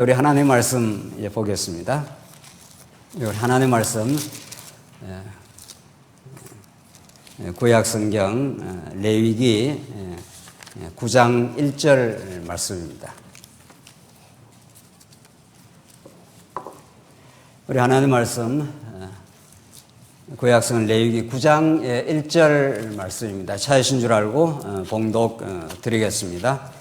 우리 하나님의 말씀 보겠습니다. 우리 하나님의 말씀 구약 성경 레위기 9장 1절 말씀입니다. 우리 하나님의 말씀 구약 성경 레위기 9장 1절 말씀입니다. 찾으신 줄 알고 봉독 드리겠습니다.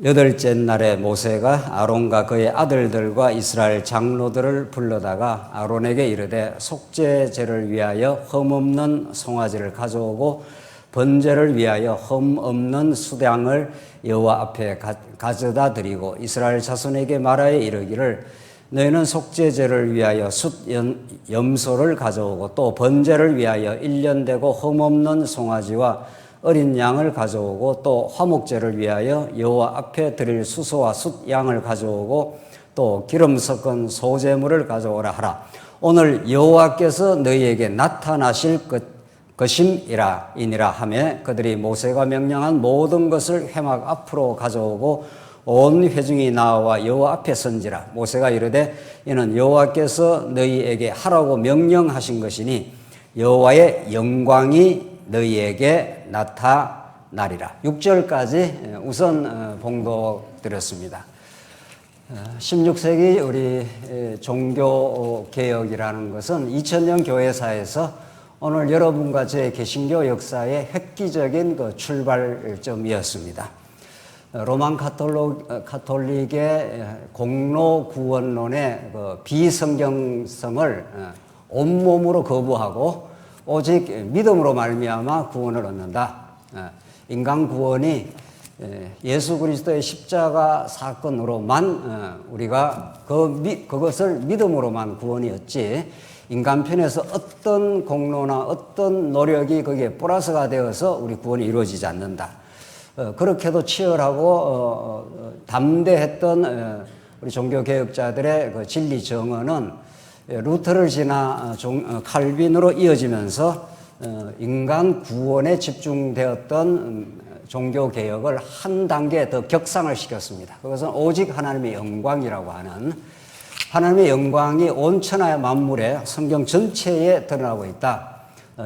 여덟째 날에 모세가 아론과 그의 아들들과 이스라엘 장로들을 불러다가 아론에게 이르되 속죄제를 위하여 흠없는 송아지를 가져오고 번제를 위하여 흠없는 수량을 여호와 앞에 가져다 드리고 이스라엘 자손에게 말하여 이르기를 너희는 속죄제를 위하여 숫 염소를 가져오고 또 번제를 위하여 1년 되고 흠없는 송아지와 어린 양을 가져오고 또 화목제를 위하여 여호와 앞에 드릴 수소와 숫 양을 가져오고 또 기름 섞은 소제물을 가져오라 하라. 오늘 여호와께서 너희에게 나타나실 것임이라 이니라 하며 그들이 모세가 명령한 모든 것을 회막 앞으로 가져오고 온 회중이 나와 여호와 앞에 선지라. 모세가 이르되 이는 여호와께서 너희에게 하라고 명령하신 것이니 여호와의 영광이 너희에게 나타나리라. 6절까지 우선 봉독 드렸습니다. 16세기 우리 종교개혁이라는 것은 2000년 교회사에서 오늘 여러분과 제 개신교 역사의 획기적인 그 출발점이었습니다. 로만 카톨릭의 공로 구원론의 그 비성경성을 온몸으로 거부하고 오직 믿음으로 말미암아 구원을 얻는다. 인간 구원이 예수 그리스도의 십자가 사건으로만 우리가 그것을 믿음으로만 구원이 얻지 인간편에서 어떤 공로나 어떤 노력이 거기에 플러스가 되어서 우리 구원이 이루어지지 않는다. 그렇게도 치열하고 담대했던 우리 종교개혁자들의 그 진리 정언은 루터를 지나 칼빈으로 이어지면서 인간 구원에 집중되었던 종교개혁을 한 단계 더 격상을 시켰습니다. 그것은 오직 하나님의 영광이라고 하는 하나님의 영광이 온 천하의 만물에 성경 전체에 드러나고 있다.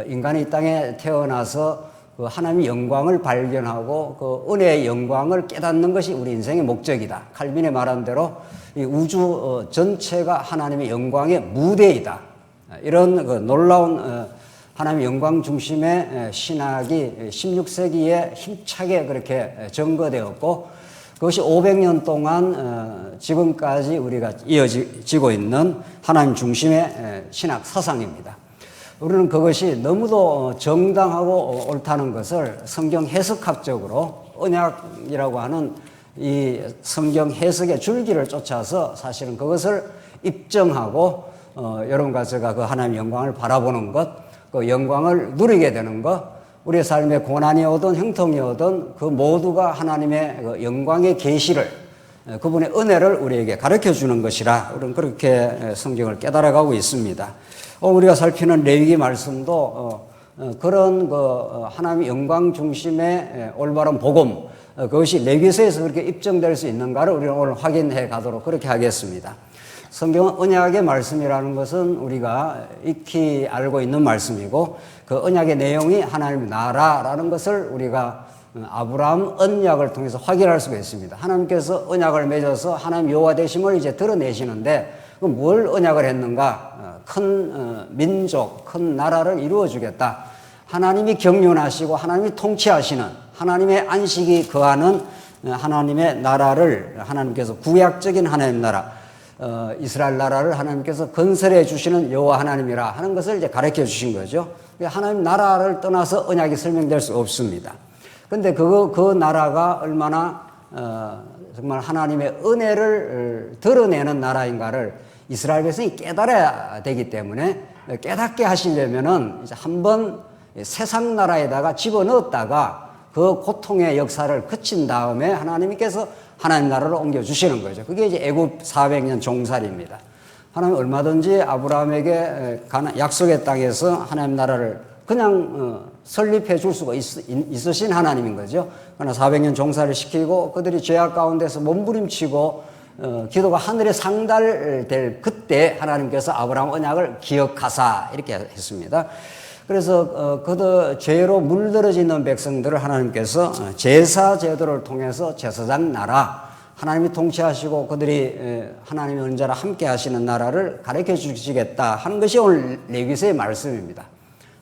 인간이 이 땅에 태어나서 그 하나님의 영광을 발견하고 그 은혜의 영광을 깨닫는 것이 우리 인생의 목적이다. 칼빈이 말한 대로 이 우주 전체가 하나님의 영광의 무대이다. 이런 그 놀라운 하나님의 영광 중심의 신학이 16세기에 힘차게 그렇게 전거되었고 그것이 500년 동안 지금까지 우리가 이어지고 있는 하나님 중심의 신학 사상입니다. 우리는 그것이 너무도 정당하고 옳다는 것을 성경 해석학적으로 언약이라고 하는 이 성경 해석의 줄기를 쫓아서 사실은 그것을 입증하고 여러분과 제가 그 하나님의 영광을 바라보는 것, 그 영광을 누리게 되는 것, 우리의 삶에 고난이 오든 형통이 오든 그 모두가 하나님의 그 영광의 계시를 그분의 은혜를 우리에게 가르쳐 주는 것이라 우리는 그렇게 성경을 깨달아가고 있습니다. 우리가 살피는 레위기 말씀도 그런 그 하나님의 영광 중심의 올바른 복음 그것이 레위기서에서 그렇게 입증될 수 있는가를 우리는 오늘 확인해 가도록 그렇게 하겠습니다. 성경은 언약의 말씀이라는 것은 우리가 익히 알고 있는 말씀이고 그 언약의 내용이 하나님의 나라라는 것을 우리가 아브라함 언약을 통해서 확인할 수가 있습니다. 하나님께서 언약을 맺어서 하나님 여호와 되심을 이제 드러내시는데 뭘 언약을 했는가? 큰 민족, 큰 나라를 이루어 주겠다. 하나님이 경륜하시고 하나님이 통치하시는 하나님의 안식이 거하는 하나님의 나라를 하나님께서 구약적인 하나님 나라 이스라엘 나라를 하나님께서 건설해 주시는 여호와 하나님이라 하는 것을 이제 가르쳐 주신 거죠. 하나님 나라를 떠나서 언약이 설명될 수 없습니다. 근데 그 나라가 얼마나 정말 하나님의 은혜를 드러내는 나라인가를 이스라엘 백성이 깨달아야 되기 때문에 깨닫게 하시려면은 이제 한번 세상 나라에다가 집어넣었다가 그 고통의 역사를 그친 다음에 하나님께서 하나님 나라를 옮겨주시는 거죠. 그게 이제 애굽 400년 종살이입니다. 하나님 얼마든지 아브라함에게 약속의 땅에서 하나님 나라를 그냥 설립해 줄 수가 있으신 하나님인 거죠. 그러나 400년 종사를 시키고 그들이 죄악 가운데서 몸부림치고 기도가 하늘에 상달될 그때 하나님께서 아브라함 언약을 기억하사 이렇게 했습니다. 그래서 그들 죄로 물들어져 있는 백성들을 하나님께서 제사 제도를 통해서 제사장 나라, 하나님이 통치하시고 그들이 하나님의 은자라 함께 하시는 나라를 가르쳐 주시겠다 하는 것이 오늘 레위기서의 말씀입니다.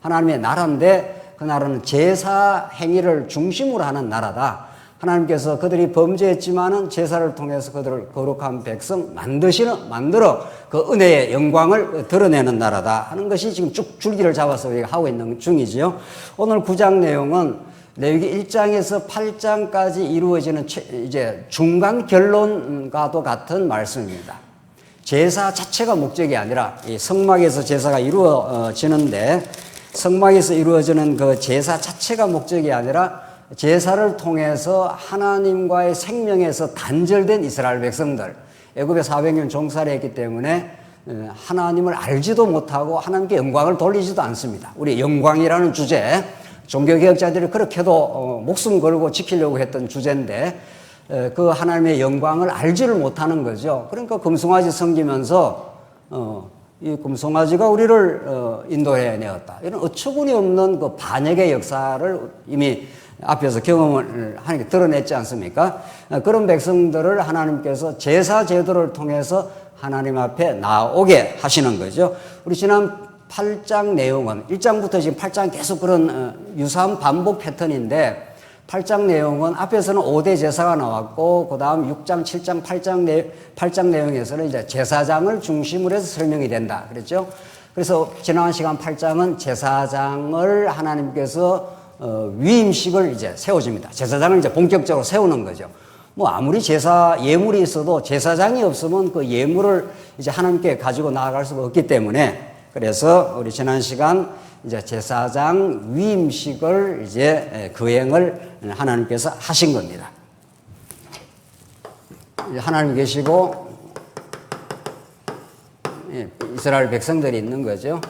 하나님의 나라인데 그 나라는 제사 행위를 중심으로 하는 나라다. 하나님께서 그들이 범죄했지만은 제사를 통해서 그들을 거룩한 백성 만들어 그 은혜의 영광을 드러내는 나라다 하는 것이 지금 쭉 줄기를 잡아서 우리가 하고 있는 중이지요. 오늘 9장 내용은 레위기 1장에서 8장까지 이루어지는 이제 중간 결론과도 같은 말씀입니다. 제사 자체가 목적이 아니라 이 성막에서 제사가 이루어지는데 성막에서 이루어지는 그 제사 자체가 목적이 아니라 제사를 통해서 하나님과의 생명에서 단절된 이스라엘 백성들, 애굽에 400년 종살이 했기 때문에 하나님을 알지도 못하고 하나님께 영광을 돌리지도 않습니다. 우리 영광이라는 주제, 종교개혁자들이 그렇게도 목숨 걸고 지키려고 했던 주제인데 그 하나님의 영광을 알지를 못하는 거죠. 그러니까 금송아지 섬기면서 이 금송아지가 우리를 인도해내었다. 이런 어처구니 없는 그 반역의 역사를 이미 앞에서 경험을 하니까 드러냈지 않습니까? 그런 백성들을 하나님께서 제사 제도를 통해서 하나님 앞에 나오게 하시는 거죠. 우리 지난 8장 내용은 1장부터 지금 8장 계속 그런 유사한 반복 패턴인데 8장 내용은 앞에서는 5대 제사가 나왔고 그 다음 6장, 7장, 8장 내용에서는 이제 제사장을 중심으로 해서 설명이 된다 그랬죠. 그래서 지난 시간 8장은 제사장을 하나님께서 위임식을 이제 세워줍니다. 제사장을 이제 본격적으로 세우는 거죠. 뭐 아무리 예물이 있어도 제사장이 없으면 그 예물을 이제 하나님께 가지고 나아갈 수가 없기 때문에 그래서 우리 지난 시간 이제 제사장 위임식을 이제 거행을 하나님께서 하신 겁니다. 하나님 계시고 이스라엘 백성들이 있는 거죠.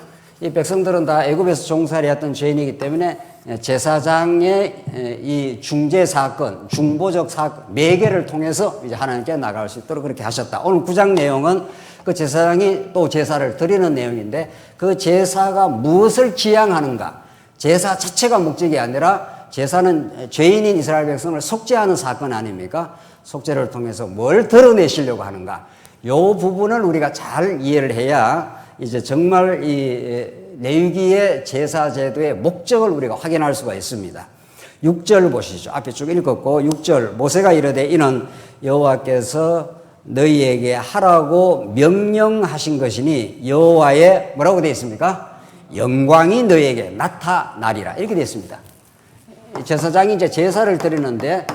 이 백성들은 다 애굽에서 종살이했던 죄인이기 때문에 제사장의 이 중재 사건, 중보적 사건, 매개를 통해서 이제 하나님께 나갈 수 있도록 그렇게 하셨다. 오늘 9장 내용은 그 제사장이 또 제사를 드리는 내용인데 그 제사가 무엇을 지향하는가? 제사 자체가 목적이 아니라 제사는 죄인인 이스라엘 백성을 속죄하는 사건 아닙니까? 속죄를 통해서 뭘 드러내시려고 하는가? 이 부분을 우리가 잘 이해를 해야 이제 정말 이 레위기의 제사 제도의 목적을 우리가 확인할 수가 있습니다. 6절 보시죠. 앞에 쭉 읽었고 6절 모세가 이르되 이는 여호와께서 너희에게 하라고 명령하신 것이니 여호와의 뭐라고 되어 있습니까? 영광이 너희에게 나타나리라 이렇게 되어 있습니다. 제사장이 이제 제사를 드리는데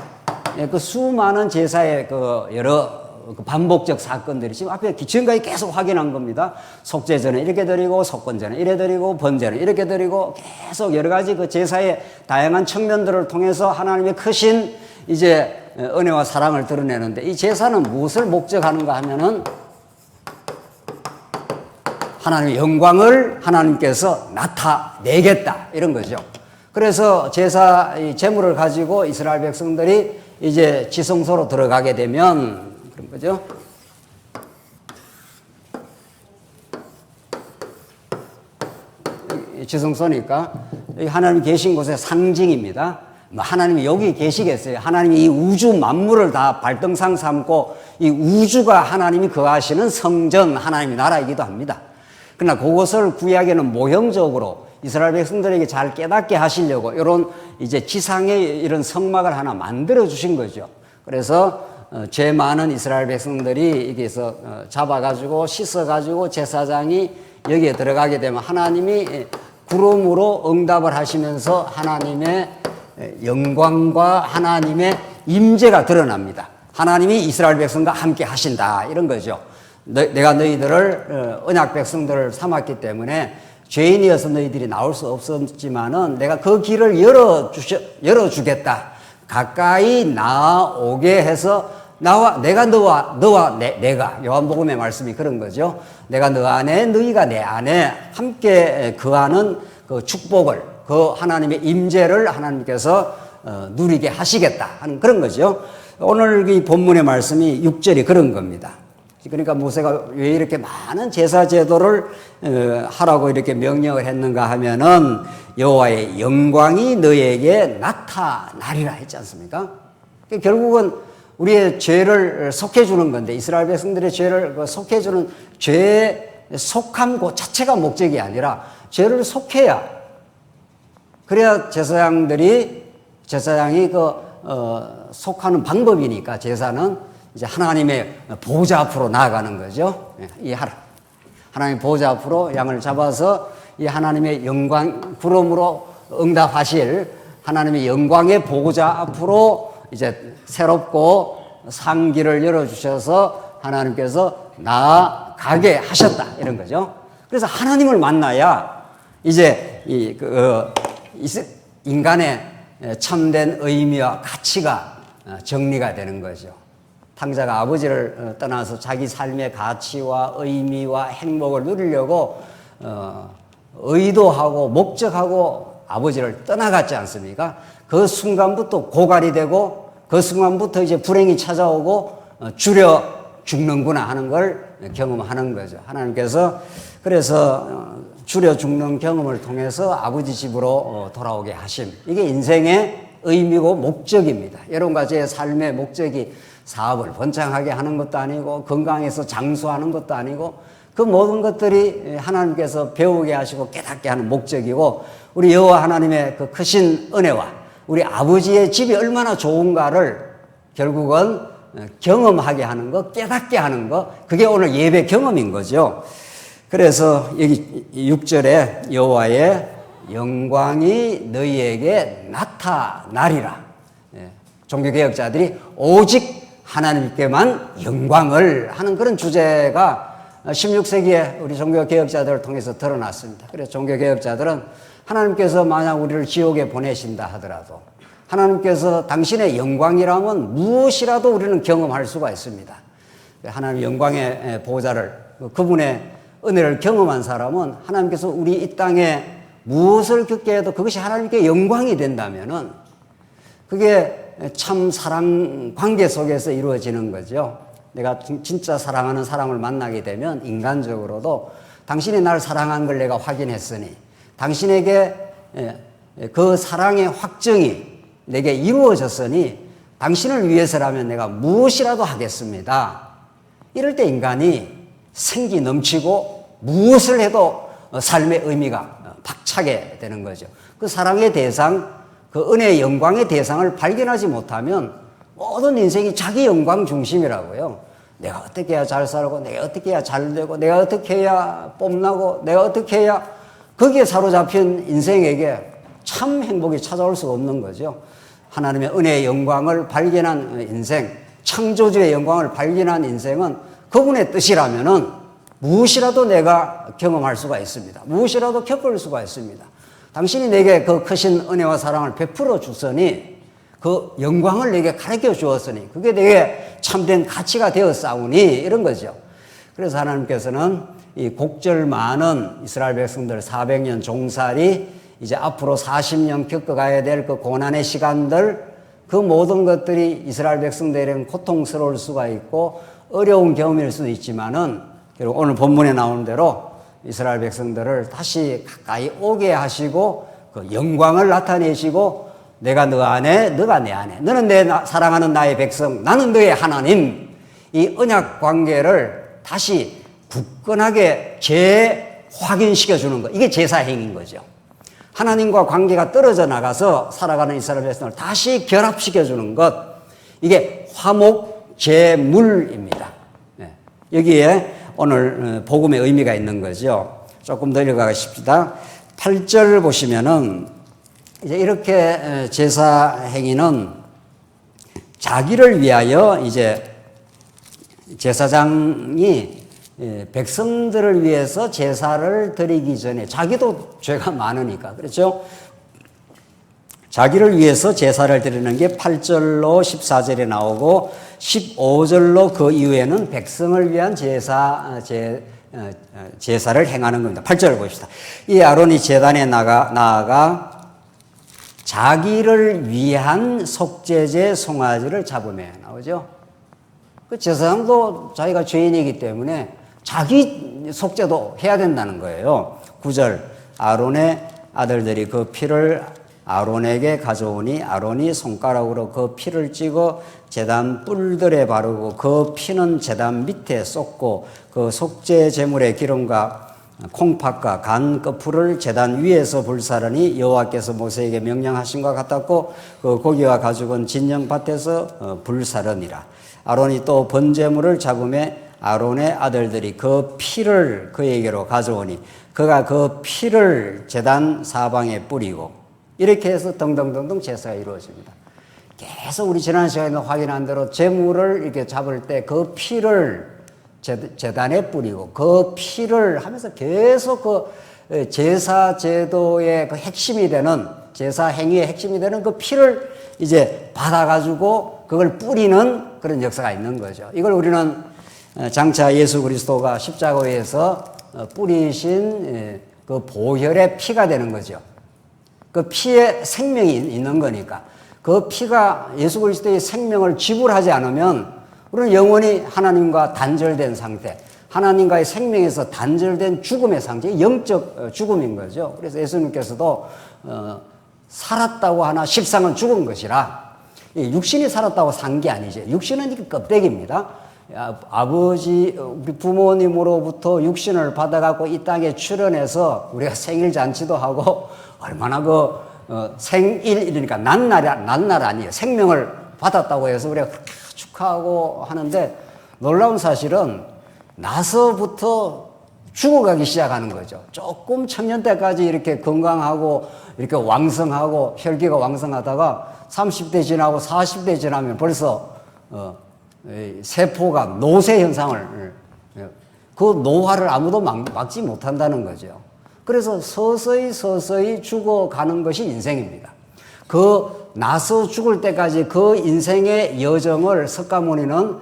그 수많은 제사의 그 여러 반복적 사건들이 지금 앞에 지금까지 계속 확인한 겁니다. 속죄전은 이렇게 드리고 속건전은 이래 드리고 번제는 이렇게 드리고 계속 여러 가지 그 제사의 다양한 측면들을 통해서 하나님의 크신 이제 은혜와 사랑을 드러내는데 이 제사는 무엇을 목적하는가 하면은 하나님의 영광을 하나님께서 나타내겠다 이런 거죠. 그래서 제사 이 제물을 가지고 이스라엘 백성들이 이제 지성소로 들어가게 되면 그런 거죠. 지성소니까 하나님이 계신 곳의 상징입니다. 하나님이 여기 계시겠어요? 하나님이 이 우주 만물을 다 발등상 삼고 이 우주가 하나님이 거하시는 성전 하나님의 나라이기도 합니다. 그러나 그것을 구약에는 모형적으로 이스라엘 백성들에게 잘 깨닫게 하시려고 이런 이제 지상의 이런 성막을 하나 만들어 주신 거죠. 그래서 죄 많은 이스라엘 백성들이 여기서 잡아가지고 씻어가지고 제사장이 여기에 들어가게 되면 하나님이 구름으로 응답을 하시면서 하나님의 영광과 하나님의 임재가 드러납니다. 하나님이 이스라엘 백성과 함께 하신다 이런 거죠. 내가 너희들을 언약 백성들을 삼았기 때문에 죄인이어서 너희들이 나올 수 없었지만은 내가 그 길을 열어주겠다. 가까이 나오게 해서 내가 내가 요한복음의 말씀이 그런 거죠. 내가 너 안에 너희가 내 안에 함께 거하는 그 축복을 그 하나님의 임재를 하나님께서 누리게 하시겠다 하는 그런 거죠. 오늘 이 본문의 말씀이 6절이 그런 겁니다. 그러니까 모세가 왜 이렇게 많은 제사 제도를 하라고 이렇게 명령을 했는가 하면은 여호와의 영광이 너에게 나타나리라 했지 않습니까? 결국은 우리의 죄를 속해주는 건데, 이스라엘 백성들의 죄를 속해주는 죄의 속함 그 자체가 목적이 아니라 죄를 속해야, 그래야 제사장이 속하는 방법이니까 제사는 이제 하나님의 보호자 앞으로 나아가는 거죠. 이 하나님의 보호자 앞으로 양을 잡아서 이 하나님의 영광, 구름으로 응답하실 하나님의 영광의 보호자 앞으로 이제 새롭고 상기를 열어주셔서 하나님께서 나아가게 하셨다, 이런 거죠. 그래서 하나님을 만나야 이제 인간의 참된 의미와 가치가 정리가 되는 거죠. 탕자가 아버지를 떠나서 자기 삶의 가치와 의미와 행복을 누리려고 의도하고 목적하고 아버지를 떠나갔지 않습니까? 그 순간부터 고갈이 되고 그 순간부터 이제 불행이 찾아오고 줄여 죽는구나 하는 걸 경험하는 거죠. 하나님께서 그래서 줄여 죽는 경험을 통해서 아버지 집으로 돌아오게 하심. 이게 인생의 의미고 목적입니다. 여러분과 제 삶의 목적이 사업을 번창하게 하는 것도 아니고 건강해서 장수하는 것도 아니고 그 모든 것들이 하나님께서 배우게 하시고 깨닫게 하는 목적이고, 우리 여호와 하나님의 그 크신 은혜와 우리 아버지의 집이 얼마나 좋은가를 결국은 경험하게 하는 것, 깨닫게 하는 것, 그게 오늘 예배 경험인 거죠. 그래서 여기 6절에 여호와의 영광이 너희에게 나타나리라. 종교개혁자들이 오직 하나님께만 영광을 하는 그런 주제가 16세기에 우리 종교개혁자들을 통해서 드러났습니다. 그래서 종교개혁자들은 하나님께서 만약 우리를 지옥에 보내신다 하더라도 하나님께서 당신의 영광이라면 무엇이라도 우리는 경험할 수가 있습니다. 하나님의 영광의 보호자를, 그분의 은혜를 경험한 사람은 하나님께서 우리 이 땅에 무엇을 겪게 해도 그것이 하나님께 영광이 된다면은 그게 참 사랑 관계 속에서 이루어지는 거죠. 내가 진짜 사랑하는 사람을 만나게 되면 인간적으로도 당신이 날 사랑한 걸 내가 확인했으니 당신에게 그 사랑의 확정이 내게 이루어졌으니 당신을 위해서라면 내가 무엇이라도 하겠습니다. 이럴 때 인간이 생기 넘치고 무엇을 해도 삶의 의미가 박차게 되는 거죠. 그 사랑의 대상, 그 은혜의 영광의 대상을 발견하지 못하면 모든 인생이 자기 영광 중심이라고요. 내가 어떻게 해야 잘 살고, 내가 어떻게 해야 잘 되고, 내가 어떻게 해야 뽐나고, 내가 어떻게 해야, 거기에 사로잡힌 인생에게 참 행복이 찾아올 수가 없는 거죠. 하나님의 은혜의 영광을 발견한 인생, 창조주의 영광을 발견한 인생은 그분의 뜻이라면은 무엇이라도 내가 경험할 수가 있습니다. 무엇이라도 겪을 수가 있습니다. 당신이 내게 그 크신 은혜와 사랑을 베풀어 주서니, 그 영광을 내게 가르쳐 주었으니 그게 내게 참된 가치가 되었사오니, 이런 거죠. 그래서 하나님께서는 이 곡절 많은 이스라엘 백성들 400년 종살이 이제 앞으로 40년 겪어가야 될 그 고난의 시간들, 그 모든 것들이 이스라엘 백성들에게는 고통스러울 수가 있고 어려운 경험일 수도 있지만은, 결국 오늘 본문에 나오는 대로 이스라엘 백성들을 다시 가까이 오게 하시고 그 영광을 나타내시고, 내가 너 안에, 너가 내 안에, 너는 내 사랑하는 나의 백성, 나는 너의 하나님, 이 언약 관계를 다시 굳건하게 재확인시켜 주는 것, 이게 제사행인 거죠. 하나님과 관계가 떨어져 나가서 살아가는 이스라엘 백성을 다시 결합시켜 주는 것, 이게 화목제물입니다. 여기에 오늘 복음의 의미가 있는 거죠. 조금 더 읽어가 싶습니다. 8절 보시면은 이제 이렇게 제사 행위는 자기를 위하여, 이제 제사장이 백성들을 위해서 제사를 드리기 전에, 자기도 죄가 많으니까, 그렇죠? 자기를 위해서 제사를 드리는 게 8절로 14절에 나오고 15절로 그 이후에는 백성을 위한 제사를 행하는 겁니다. 8절을 봅시다. 이 아론이 제단에 나아가 자기를 위한 속죄제 송아지를 잡으며 나오죠. 그 제사장도 자기가 죄인이기 때문에 자기 속죄도 해야 된다는 거예요. 9절 아론의 아들들이 그 피를 아론에게 가져오니 아론이 손가락으로 그 피를 찍어 제단 뿔들에 바르고 그 피는 제단 밑에 쏟고 그 속죄 제물의 기름과 콩팥과 간 거풀을 제단 위에서 불사르니 여호와께서 모세에게 명령하신 것 같았고 그 고기와 가죽은 진영밭에서 불사르니라. 아론이 또 번제물을 잡음에 아론의 아들들이 그 피를 그에게로 가져오니 그가 그 피를 제단 사방에 뿌리고 이렇게 해서 등등등등 제사가 이루어집니다. 계속 우리 지난 시간에 확인한 대로 제물을 이렇게 잡을 때 그 피를 제단에 뿌리고 그 피를 하면서 계속 그 제사 제도의 그 핵심이 되는 제사 행위의 핵심이 되는 그 피를 이제 받아가지고 그걸 뿌리는 그런 역사가 있는 거죠. 이걸 우리는 장차 예수 그리스도가 십자가에서 뿌리신 그 보혈의 피가 되는 거죠. 그 피에 생명이 있는 거니까 그 피가 예수 그리스도의 생명을 지불하지 않으면 우리는 영원히 하나님과 단절된 상태, 하나님과의 생명에서 단절된 죽음의 상태, 영적 죽음인 거죠. 그래서 예수님께서도 살았다고 하나 십상은 죽은 것이라 육신이 살았다고 산 게 아니죠. 육신은 이게 껍데기입니다. 아버지, 우리 부모님으로부터 육신을 받아갖고 이 땅에 출현해서 우리가 생일 잔치도 하고 얼마나 생일, 이러니까 난날 아니에요. 생명을 받았다고 해서 우리가 축하하고 하는데 놀라운 사실은 나서부터 죽어가기 시작하는 거죠. 조금 청년 때까지 이렇게 건강하고 이렇게 왕성하고 혈기가 왕성하다가 30대 지나고 40대 지나면 벌써 세포가 노쇠 현상을 그 노화를 아무도 막지 못한다는 거죠. 그래서 서서히 죽어가는 것이 인생입니다. 그 나서 죽을 때까지 그 인생의 여정을 석가모니는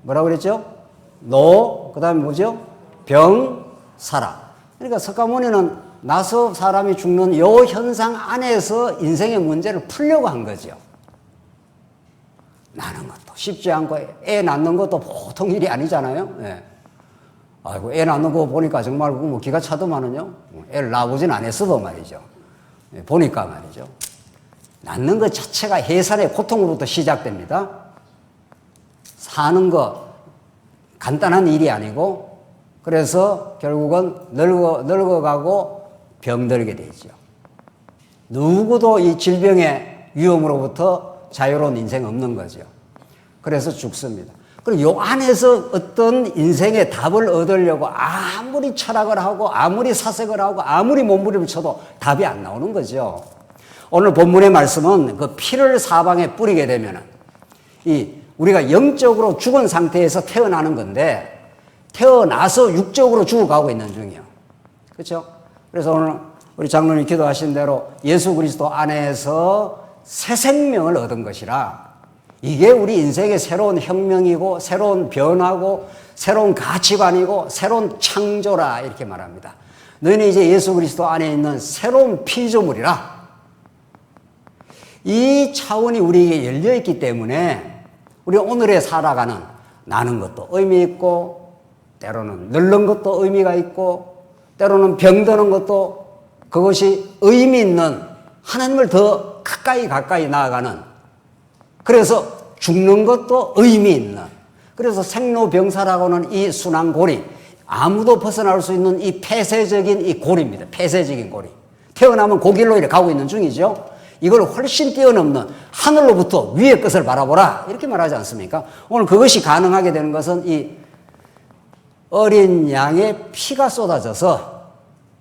뭐라고 그랬죠? 그 다음에 뭐죠? 살아. 그러니까 석가모니는 나서 사람이 죽는 요 현상 안에서 인생의 문제를 풀려고 한 거죠. 나는 것도 쉽지 않고 애 낳는 것도 보통 일이 아니잖아요. 예. 아이고, 애 낳는 거 보니까 정말 뭐 기가 차더만은요. 애를 낳아보진 않았어도 말이죠. 보니까 말이죠. 낳는 것 자체가 해산의 고통으로부터 시작됩니다. 사는 거 간단한 일이 아니고 그래서 결국은 늙어가고 병들게 되죠. 누구도 이 질병의 위험으로부터 자유로운 인생 없는 거죠. 그래서 죽습니다. 그리고 요 안에서 어떤 인생의 답을 얻으려고 아무리 철학을 하고 아무리 사색을 하고 아무리 몸부림을 쳐도 답이 안 나오는 거죠. 오늘 본문의 말씀은 그 피를 사방에 뿌리게 되면은 우리가 영적으로 죽은 상태에서 태어나는 건데 태어나서 육적으로 죽어가고 있는 중이에요. 그렇죠? 그래서 오늘 우리 장로님 기도하신 대로 예수 그리스도 안에서 새 생명을 얻은 것이라 이게 우리 인생의 새로운 혁명이고 새로운 변화고 새로운 가치관이고 새로운 창조라 이렇게 말합니다. 너희는 이제 예수 그리스도 안에 있는 새로운 피조물이라. 이 차원이 우리에게 열려있기 때문에 우리 오늘에 살아가는 나는 것도 의미 있고 때로는 늙는 것도 의미가 있고 때로는 병드는 것도 그것이 의미 있는 하나님을 더 가까이 나아가는 그래서 죽는 것도 의미 있는 그래서 생로병사라고는 이 순환고리 아무도 벗어날 수 있는 이 폐쇄적인 이 고리입니다. 폐쇄적인 고리. 태어나면 그 길로 이렇게 가고 있는 중이죠. 이걸 훨씬 뛰어넘는 하늘로부터 위의 것을 바라보라 이렇게 말하지 않습니까? 오늘 그것이 가능하게 되는 것은 이 어린 양의 피가 쏟아져서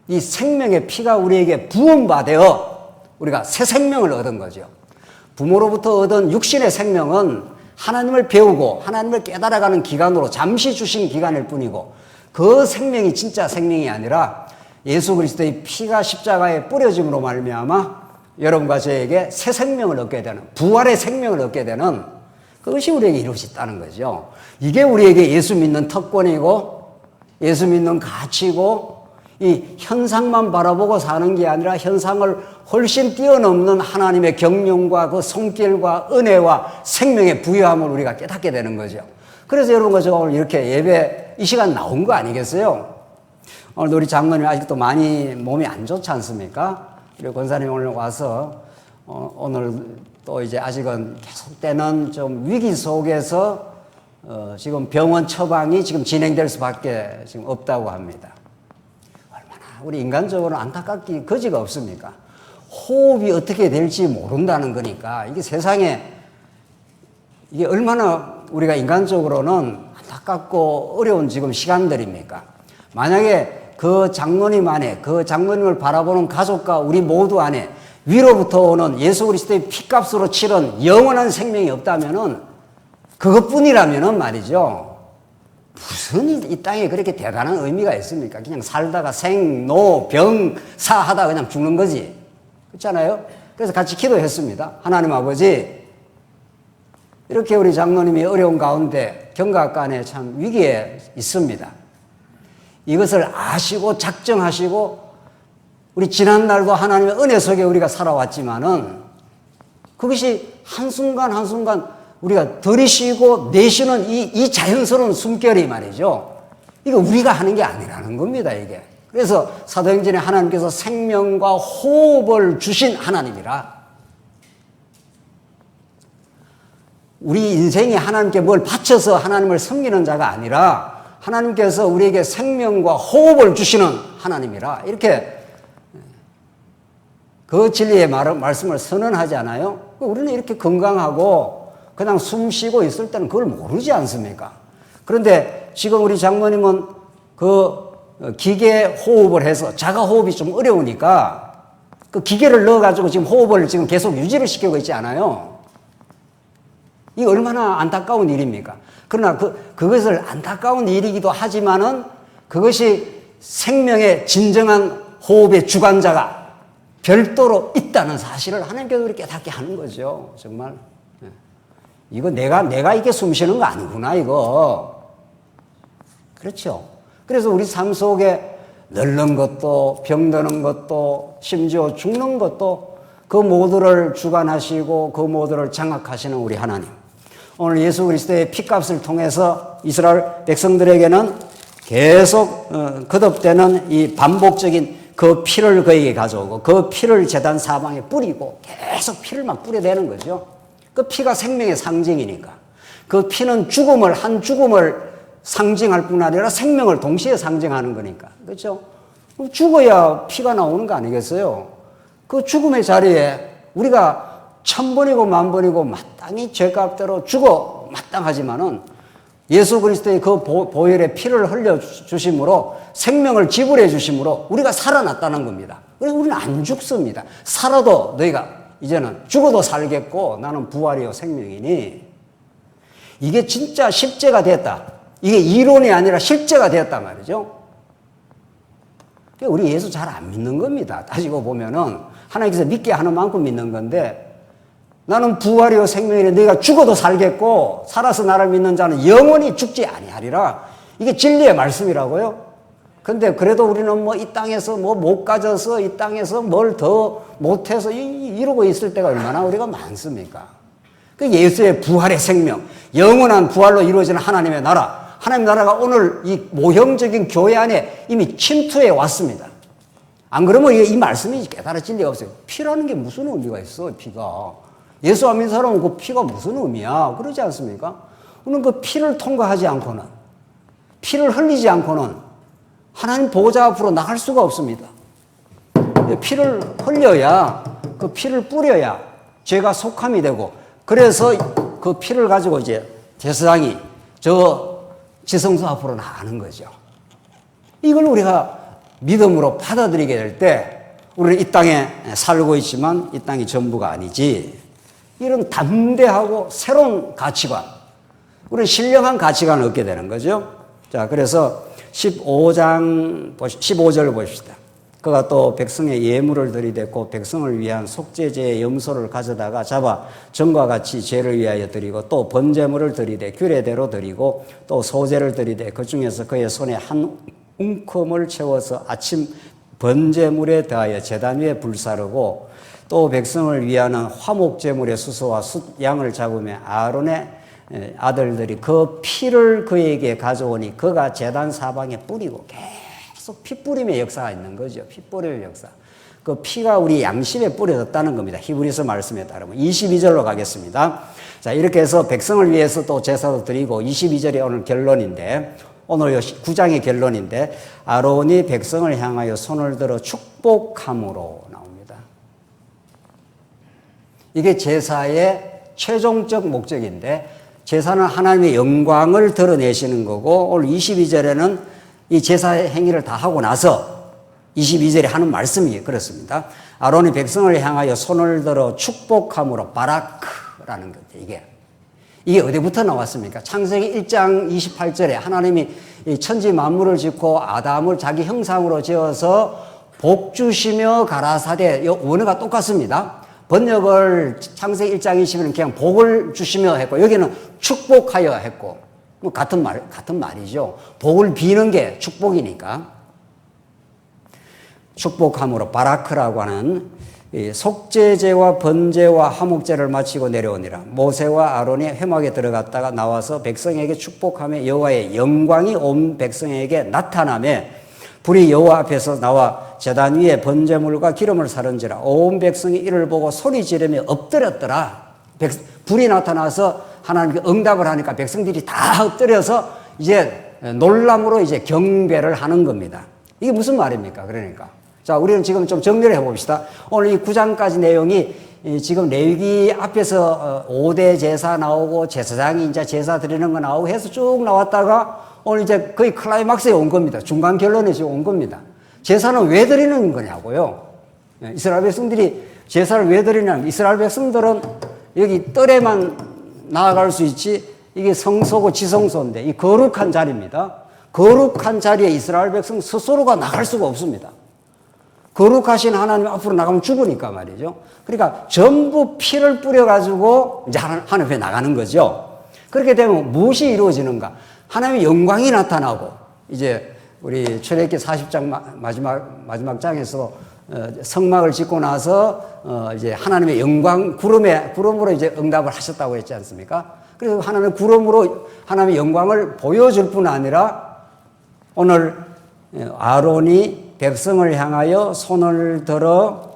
이 생명의 피가 우리에게 부음받아 우리가 새 생명을 얻은 거죠. 부모로부터 얻은 육신의 생명은 하나님을 배우고 하나님을 깨달아가는 기간으로 잠시 주신 기간일 뿐이고 그 생명이 진짜 생명이 아니라 예수 그리스도의 피가 십자가에 뿌려짐으로 말미암아 여러분과 저에게 새 생명을 얻게 되는 부활의 생명을 얻게 되는 그것이 우리에게 이루어졌다는 거죠. 이게 우리에게 예수 믿는 특권이고 예수 믿는 가치고 이 현상만 바라보고 사는 게 아니라 현상을 훨씬 뛰어넘는 하나님의 경륜과 그 손길과 은혜와 생명의 부유함을 우리가 깨닫게 되는 거죠. 그래서 여러분, 저 오늘 이렇게 예배 이 시간 나온 거 아니겠어요? 오늘 우리 장로님 아직도 많이 몸이 안 좋지 않습니까? 그리고 권사님 오늘 와서 오늘 또 이제 아직은 계속되는 좀 위기 속에서 지금 병원 처방이 지금 진행될 수밖에 지금 없다고 합니다. 얼마나 우리 인간적으로 안타깝기 거지가 없습니까? 호흡이 어떻게 될지 모른다는 거니까 이게 세상에 이게 얼마나 우리가 인간적으로는 안타깝고 어려운 지금 시간들입니까? 만약에 그 장로님 안에, 그 장로님을 바라보는 가족과 우리 모두 안에 위로부터 오는 예수 그리스도의 피값으로 치른 영원한 생명이 없다면은, 그것뿐이라면은 말이죠, 무슨 이 땅에 그렇게 대단한 의미가 있습니까? 그냥 살다가 생, 노, 병, 사 하다 그냥 죽는 거지. 그렇잖아요? 그래서 같이 기도했습니다. 하나님 아버지, 이렇게 우리 장로님이 어려운 가운데 경각간에 참 위기에 있습니다. 이것을 아시고 작정하시고 우리 지난날도 하나님의 은혜 속에 우리가 살아왔지만은 그것이 한순간 한순간 우리가 들이쉬고 내쉬는 이 자연스러운 숨결이 말이죠, 이거 우리가 하는 게 아니라는 겁니다, 이게. 그래서 사도행전에 하나님께서 생명과 호흡을 주신 하나님이라, 우리 인생에 하나님께 뭘 바쳐서 하나님을 섬기는 자가 아니라 하나님께서 우리에게 생명과 호흡을 주시는 하나님이라, 이렇게 그 진리의 말씀을 선언하지 않아요? 우리는 이렇게 건강하고 그냥 숨 쉬고 있을 때는 그걸 모르지 않습니까? 그런데 지금 우리 장모님은 그 기계 호흡을 해서 자가 호흡이 좀 어려우니까 그 기계를 넣어가지고 지금 호흡을 지금 계속 유지를 시키고 있지 않아요? 이게 얼마나 안타까운 일입니까? 그러나 그것을 안타까운 일이기도 하지만은 그것이 생명의 진정한 호흡의 주관자가 별도로 있다는 사실을 하나님께서 우리 깨닫게 하는 거죠. 정말. 이거 내가 이게 숨 쉬는 거 아니구나, 이거. 그렇죠. 그래서 우리 삶 속에 늙는 것도, 병드는 것도, 심지어 죽는 것도 그 모두를 주관하시고 그 모두를 장악하시는 우리 하나님. 오늘 예수 그리스도의 피값을 통해서 이스라엘 백성들에게는 계속 거듭되는 이 반복적인 그 피를 그에게 가져오고 그 피를 제단 사방에 뿌리고 계속 피를 막 뿌려대는 거죠. 그 피가 생명의 상징이니까. 그 피는 한 죽음을 상징할 뿐 아니라 생명을 동시에 상징하는 거니까. 그렇죠? 죽어야 피가 나오는 거 아니겠어요? 그 죽음의 자리에 우리가 1000번이고 10,000번이고 마땅히 죄값대로 죽어 마땅하지만은 예수 그리스도의 그 보혈의 피를 흘려주심으로 생명을 지불해 주심으로 우리가 살아났다는 겁니다. 그래서 우리는 안 죽습니다. 살아도 너희가 이제는 죽어도 살겠고 나는 부활이요 생명이니, 이게 진짜 실제가 됐다. 이게 이론이 아니라 실제가 되었단 말이죠. 우리 예수 잘 안 믿는 겁니다. 따지고 보면은 하나님께서 믿게 하는 만큼 믿는 건데, 나는 부활이요 생명이니 너희가 죽어도 살겠고 살아서 나를 믿는 자는 영원히 죽지 아니하리라. 이게 진리의 말씀이라고요. 근데 그래도 우리는 뭐 이 땅에서 뭐 못 가져서 이 땅에서 뭘 더 못해서 이러고 있을 때가 얼마나 우리가 많습니까? 그 예수의 부활의 생명, 영원한 부활로 이루어지는 하나님의 나라, 하나님 나라가 오늘 이 모형적인 교회 안에 이미 침투해 왔습니다. 안 그러면 이 말씀이 깨달아질 리가 없어요. 피라는 게 무슨 의미가 있어, 피가. 예수 안 믿는 사람은 그 피가 무슨 의미야? 그러지 않습니까? 우리는 그 피를 통과하지 않고는, 피를 흘리지 않고는 하나님 보호자 앞으로 나갈 수가 없습니다. 피를 흘려야, 그 피를 뿌려야 죄가 속함이 되고, 그래서 그 피를 가지고 이제 제사장이 저 지성소 앞으로 나가는 거죠. 이걸 우리가 믿음으로 받아들이게 될 때 우리는 이 땅에 살고 있지만 이 땅이 전부가 아니지. 이런 담대하고 새로운 가치관, 우리는 신령한 가치관을 얻게 되는 거죠. 자, 그래서 15절을 보십시다. 그가 또 백성의 예물을 들이댔고 백성을 위한 속죄제의 염소를 가져다가 잡아 전과 같이 죄를 위하여 드리고 또 번제물을 들이대 규례대로 드리고 또 소제를 들이대 그 중에서 그의 손에 한 움큼을 채워서 아침 번제물에 더하여 제단 위에 불사르고 또 백성을 위하는 화목제물의 수소와 숫양을 잡으며 아론의 아들들이 그 피를 그에게 가져오니 그가 제단 사방에 뿌리고 계속 피 뿌림의 역사가 있는 거죠. 피 뿌릴 역사. 그 피가 우리 양심에 뿌려졌다는 겁니다. 히브리서 말씀에 따르면. 22절로 가겠습니다. 자, 이렇게 해서 백성을 위해서 또 제사도 드리고 22절이 오늘 결론인데 오늘 9장의 결론인데 아론이 백성을 향하여 손을 들어 축복함으로 나옵니다. 이게 제사의 최종적 목적인데 제사는 하나님의 영광을 드러내시는 거고 오늘 22절에는 이 제사의 행위를 다 하고 나서 22절에 하는 말씀이 그렇습니다. 아론이 백성을 향하여 손을 들어 축복함으로 바라크라는 거죠. 이게 어디부터 나왔습니까? 창세기 1장 28절에 하나님이 천지 만물을 짓고 아담을 자기 형상으로 지어서 복 주시며 가라사대. 원어가 똑같습니다. 번역을 창세기 1장 20일은 그냥 복을 주시며 했고 여기는 축복하여 했고 같은 말이죠. 복을 비는 게 축복이니까. 축복함으로 바라크라고 하는 속죄제와 번제와 화목제를 마치고 내려오니라. 모세와 아론이 회막에 들어갔다가 나와서 백성에게 축복하며 여호와의 영광이 온 백성에게 나타나며 불이 여호와 앞에서 나와 제단 위에 번제물과 기름을 사른지라. 온 백성이 이를 보고 소리 지르며 엎드렸더라. 불이 나타나서 하나님께 응답을 하니까 백성들이 다 엎드려서 이제 놀람으로 이제 경배를 하는 겁니다. 이게 무슨 말입니까? 그러니까. 자, 우리는 지금 좀 정리를 해봅시다. 오늘 이 9장까지 내용이 지금 레위기 앞에서 5대 제사 나오고 제사장이 이제 제사 드리는 거 나오고 해서 쭉 나왔다가 오늘 이제 거의 클라이막스에 온 겁니다. 중간 결론에 지금 온 겁니다. 제사는 왜 드리는 거냐고요. 이스라엘 백성들이 제사를 왜 드리냐면 이스라엘 백성들은 여기 뜰에만 나아갈 수 있지 이게 성소고 지성소인데 이 거룩한 자리입니다. 거룩한 자리에 이스라엘 백성 스스로가 나갈 수가 없습니다. 거룩하신 하나님 앞으로 나가면 죽으니까 말이죠. 그러니까 전부 피를 뿌려가지고 이제 하나님 앞에 나가는 거죠. 그렇게 되면 무엇이 이루어지는가? 하나님의 영광이 나타나고 이제 우리 출애굽기 40장 마지막 장에서 성막을 짓고 나서 이제 하나님의 영광 구름으로 이제 응답을 하셨다고 했지 않습니까? 그래서 하나님의 구름으로 하나님의 영광을 보여줄 뿐 아니라 오늘 아론이 백성을 향하여 손을 들어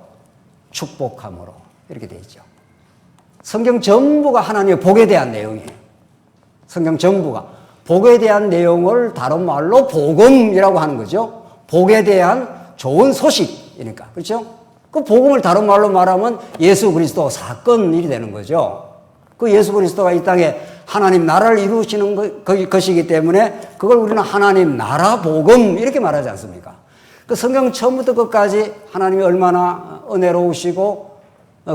축복함으로 이렇게 되어 있죠. 성경 전부가 하나님의 복에 대한 내용이에요. 성경 전부가 복에 대한 내용을 다른 말로 복음이라고 하는 거죠. 복에 대한 좋은 소식이니까. 그렇죠? 그 복음을 다른 말로 말하면 예수 그리스도 사건이 되는 거죠. 그 예수 그리스도가 이 땅에 하나님 나라를 이루시는 것이기 때문에 그걸 우리는 하나님 나라 복음 이렇게 말하지 않습니까? 그 성경 처음부터 끝까지 하나님이 얼마나 은혜로우시고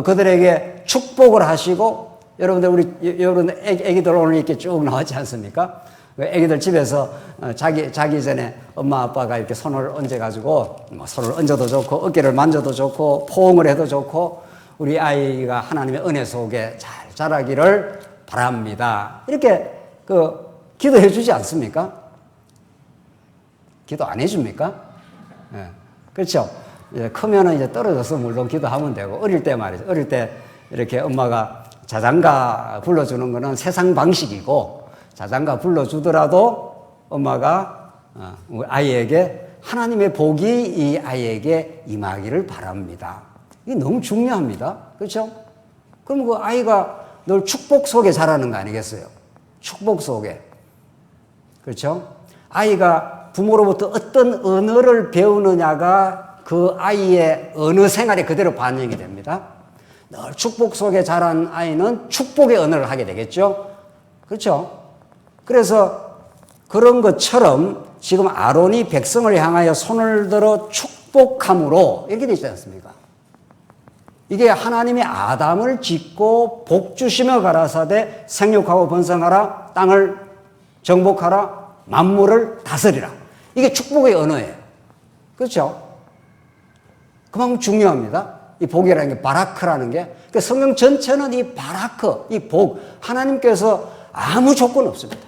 그들에게 축복을 하시고 여러분들 여러분 애기들 오늘 이렇게 쭉 나왔지 않습니까? 애기들 집에서 자기 전에 엄마 아빠가 이렇게 손을 얹어가지고 손을 얹어도 좋고 어깨를 만져도 좋고 포옹을 해도 좋고 우리 아이가 하나님의 은혜 속에 잘 자라기를 바랍니다. 이렇게 기도해 주지 않습니까? 기도 안 해줍니까? 예, 그렇죠. 이제 크면은 이제 떨어져서 물론 기도하면 되고 어릴 때 말이죠. 어릴 때 이렇게 엄마가 자장가 불러주는 거는 세상 방식이고 자장가 불러주더라도 엄마가 우리 아이에게 하나님의 복이 이 아이에게 임하기를 바랍니다. 이게 너무 중요합니다. 그렇죠? 그럼 그 아이가 늘 축복 속에 자라는 거 아니겠어요? 축복 속에. 그렇죠? 아이가 부모로부터 어떤 언어를 배우느냐가 그 아이의 언어 생활에 그대로 반영이 됩니다. 늘 축복 속에 자란 아이는 축복의 언어를 하게 되겠죠. 그렇죠? 그래서 그런 것처럼 지금 아론이 백성을 향하여 손을 들어 축복함으로 이렇게 되지 않습니까? 이게 하나님이 아담을 짓고 복 주시며 가라사대 생육하고 번성하라 땅을 정복하라 만물을 다스리라. 이게 축복의 언어예요. 그렇죠? 그만큼 중요합니다. 이 복이라는 게 바라크라는 게. 그러니까 성경 전체는 이 바라크, 이 복, 하나님께서 아무 조건 없습니다.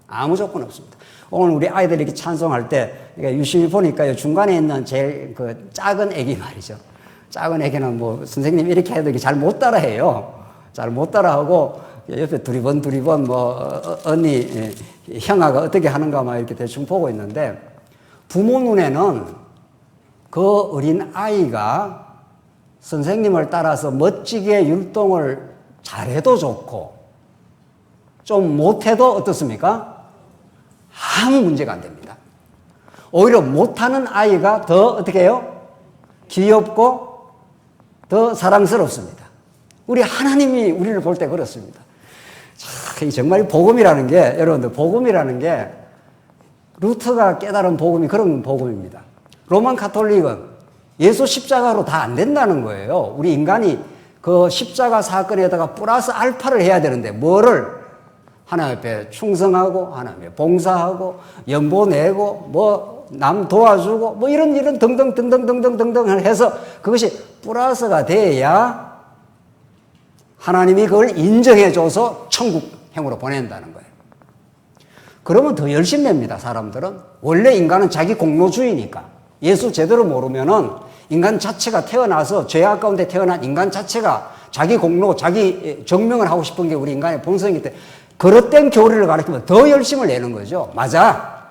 아무 조건 없습니다. 오늘 우리 아이들이 이렇게 찬송할 때 유심히 보니까 중간에 있는 제일 그 작은 애기 말이죠. 작은 애기는 뭐 선생님 이렇게 해도 잘 못 따라해요. 잘 못 따라하고 옆에 두리번 뭐 언니 형아가 어떻게 하는가 막 이렇게 대충 보고 있는데 부모 눈에는 그 어린 아이가 선생님을 따라서 멋지게 율동을 잘해도 좋고 좀 못해도 어떻습니까? 아무 문제가 안 됩니다. 오히려 못하는 아이가 더 어떻게 해요? 귀엽고 더 사랑스럽습니다. 우리 하나님이 우리를 볼 때 그렇습니다. 참, 정말 복음이라는 게, 여러분들, 복음이라는 게 루터가 깨달은 복음이 그런 복음입니다. 로만 가톨릭은 예수 십자가로 다 안 된다는 거예요. 우리 인간이 그 십자가 사건에다가 플러스 알파를 해야 되는데, 뭐를? 하나님 앞에 충성하고, 하나님 앞에 봉사하고, 연보 내고, 뭐, 남 도와주고, 뭐, 이런 등등 해서 그것이 플러스가 돼야 하나님이 그걸 인정해줘서 천국행으로 보낸다는 거예요. 그러면 더 열심히 냅니다, 사람들은. 원래 인간은 자기 공로주의니까. 예수 제대로 모르면은 인간 자체가 태어나서 죄악 가운데 태어난 인간 자체가 자기 공로, 자기 정명을 하고 싶은 게 우리 인간의 본성이기 때문에 그릇된 교리를 가르치면 더 열심을 내는 거죠. 맞아.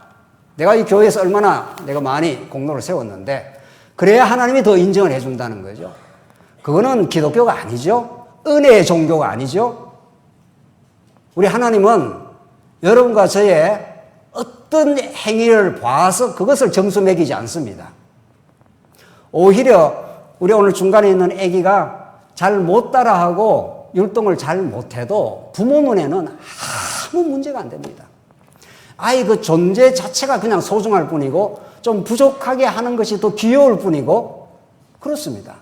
내가 이 교회에서 얼마나 내가 많이 공로를 세웠는데 그래야 하나님이 더 인정을 해준다는 거죠. 그거는 기독교가 아니죠. 은혜의 종교가 아니죠. 우리 하나님은 여러분과 저의 어떤 행위를 봐서 그것을 점수 매기지 않습니다. 오히려 우리 오늘 중간에 있는 아기가 잘 못 따라하고 율동을 잘 못해도 부모 눈에는 아무 문제가 안 됩니다. 아이 그 존재 자체가 그냥 소중할 뿐이고 좀 부족하게 하는 것이 더 귀여울 뿐이고 그렇습니다.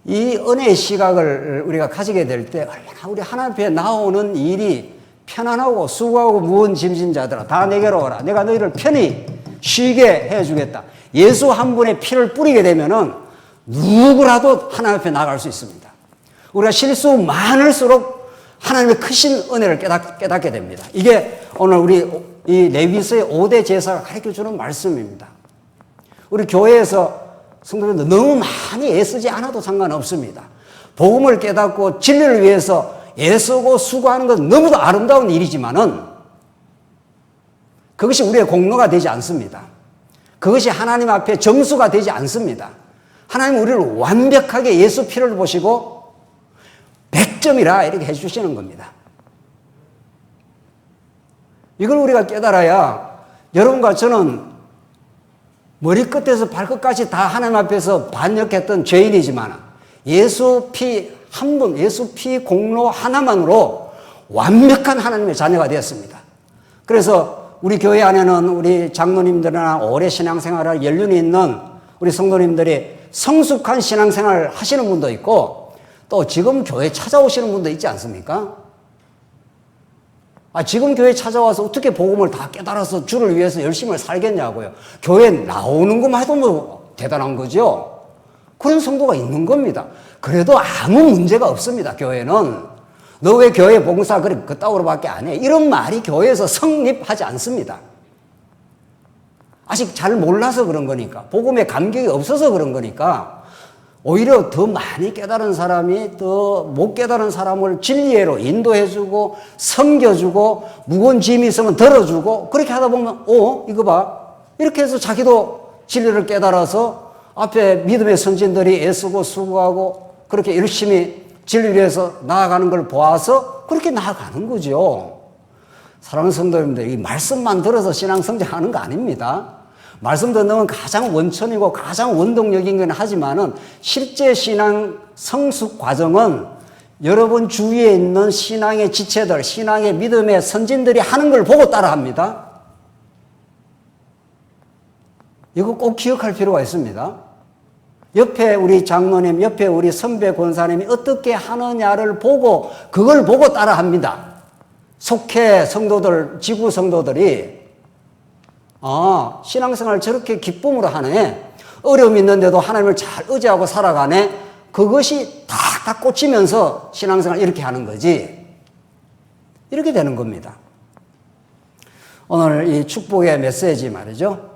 이 은혜의 시각을 우리가 가지게 될 때 얼마나 우리 하나님 앞에 나오는 일이 편안하고 수고하고 무거운 짐진 자들아 다 내게로 오라. 내가 너희를 편히 쉬게 해주겠다. 예수 한 분의 피를 뿌리게 되면은 누구라도 하나님 앞에 나갈 수 있습니다. 우리가 실수 많을수록 하나님의 크신 은혜를 깨닫게 됩니다. 이게 오늘 우리 이 레위기서의 5대 제사가 가르쳐주는 말씀입니다. 우리 교회에서 성도님들 너무 많이 애쓰지 않아도 상관없습니다. 복음을 깨닫고 진리를 위해서 애쓰고 수고하는 것은 너무도 아름다운 일이지만은 그것이 우리의 공로가 되지 않습니다. 그것이 하나님 앞에 점수가 되지 않습니다. 하나님은 우리를 완벽하게 예수 피를 보시고 100점이라 이렇게 해주시는 겁니다. 이걸 우리가 깨달아야 여러분과 저는 머리끝에서 발끝까지 다 하나님 앞에서 반역했던 죄인이지만 예수 피 한 분, 예수 피 공로 하나만으로 완벽한 하나님의 자녀가 되었습니다. 그래서 우리 교회 안에는 우리 장로님들이나 오래 신앙생활을 연륜이 있는 우리 성도님들이 성숙한 신앙생활을 하시는 분도 있고 또 지금 교회 찾아오시는 분도 있지 않습니까? 지금 교회 찾아와서 어떻게 복음을 다 깨달아서 주를 위해서 열심히 살겠냐고요. 교회 나오는 것만 해도 뭐 대단한 거죠. 그런 성도가 있는 겁니다. 그래도 아무 문제가 없습니다. 교회는. 너 왜 교회 봉사 그래 그따위로밖에 안 해? 이런 말이 교회에서 성립하지 않습니다. 아직 잘 몰라서 그런 거니까. 복음에 감격이 없어서 그런 거니까. 오히려 더 많이 깨달은 사람이 더 못 깨달은 사람을 진리로 인도해주고 섬겨주고 무거운 짐이 있으면 들어주고 그렇게 하다 보면 이거 봐. 이렇게 해서 자기도 진리를 깨달아서 앞에 믿음의 선진들이 애쓰고 수고하고 그렇게 열심히 진리를 위해서 나아가는 걸 보아서 그렇게 나아가는 거죠. 사랑하는 성도님들, 이 말씀만 들어서 신앙 성장하는 거 아닙니다. 말씀 듣는 건 가장 원천이고 가장 원동력인 건 하지만은 실제 신앙 성숙 과정은 여러분 주위에 있는 신앙의 지체들, 신앙의 믿음의 선진들이 하는 걸 보고 따라합니다. 이거 꼭 기억할 필요가 있습니다. 옆에 우리 장로님, 옆에 우리 선배 권사님이 어떻게 하느냐를 보고 그걸 보고 따라합니다. 속해 성도들, 지구 성도들이 신앙생활을 저렇게 기쁨으로 하네. 어려움이 있는데도 하나님을 잘 의지하고 살아가네. 그것이 다 꽂히면서 신앙생활을 이렇게 하는 거지. 이렇게 되는 겁니다. 오늘 이 축복의 메시지 말이죠.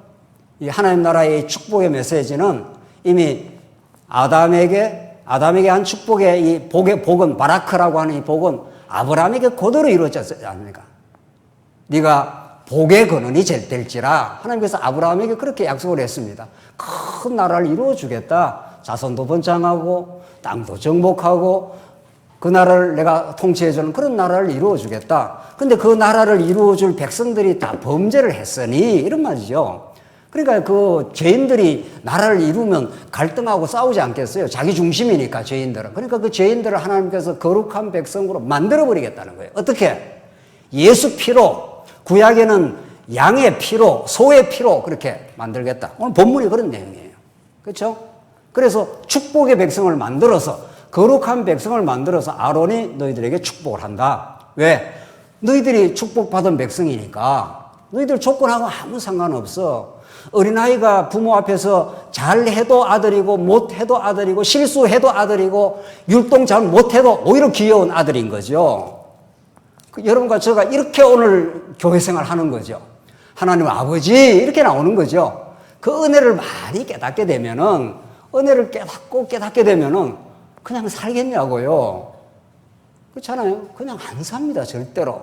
이 하나님 나라의 축복의 메시지는 이미 아담에게 한 축복의 이 복은 바라크라고 하는 이 복은 아브라함에게 그대로 이루어졌지 않습니까? 네가 복의 근원이 될지라 하나님께서 아브라함에게 그렇게 약속을 했습니다. 큰 나라를 이루어 주겠다. 자손도 번창하고 땅도 정복하고 그 나라를 내가 통치해주는 그런 나라를 이루어 주겠다. 근데 그 나라를 이루어 줄 백성들이 다 범죄를 했으니 이런 말이죠. 그러니까 그 죄인들이 나라를 이루면 갈등하고 싸우지 않겠어요? 자기 중심이니까 죄인들은. 그러니까 그 죄인들을 하나님께서 거룩한 백성으로 만들어버리겠다는 거예요. 어떻게? 예수 피로, 구약에는 양의 피로, 소의 피로 그렇게 만들겠다. 오늘 본문이 그런 내용이에요. 그렇죠? 그래서 축복의 백성을 만들어서, 거룩한 백성을 만들어서 아론이 너희들에게 축복을 한다. 왜? 너희들이 축복받은 백성이니까. 너희들 조건하고 아무 상관없어. 어린아이가 부모 앞에서 잘해도 아들이고 못해도 아들이고 실수해도 아들이고 율동 잘 못해도 오히려 귀여운 아들인 거죠. 여러분과 제가 이렇게 오늘 교회 생활 하는 거죠. 하나님 아버지 이렇게 나오는 거죠. 그 은혜를 많이 깨닫게 되면은, 은혜를 깨닫게 되면은 그냥 살겠냐고요. 그렇잖아요. 그냥 안 삽니다. 절대로.